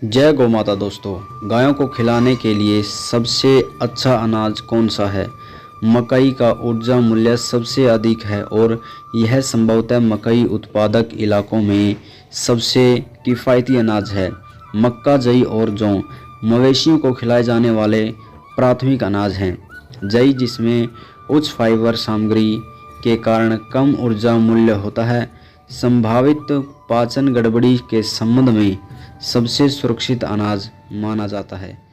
जय गौ माता। दोस्तों, गायों को खिलाने के लिए सबसे अच्छा अनाज कौन सा है? मकई का ऊर्जा मूल्य सबसे अधिक है और यह संभवतः मकई उत्पादक इलाकों में सबसे किफ़ायती अनाज है। मक्का, जई और जौ मवेशियों को खिलाए जाने वाले प्राथमिक अनाज हैं। जई, जिसमें उच्च फाइबर सामग्री के कारण कम ऊर्जा मूल्य होता है, संभावित पाचन गड़बड़ी के संबंध में सबसे सुरक्षित अनाज माना जाता है।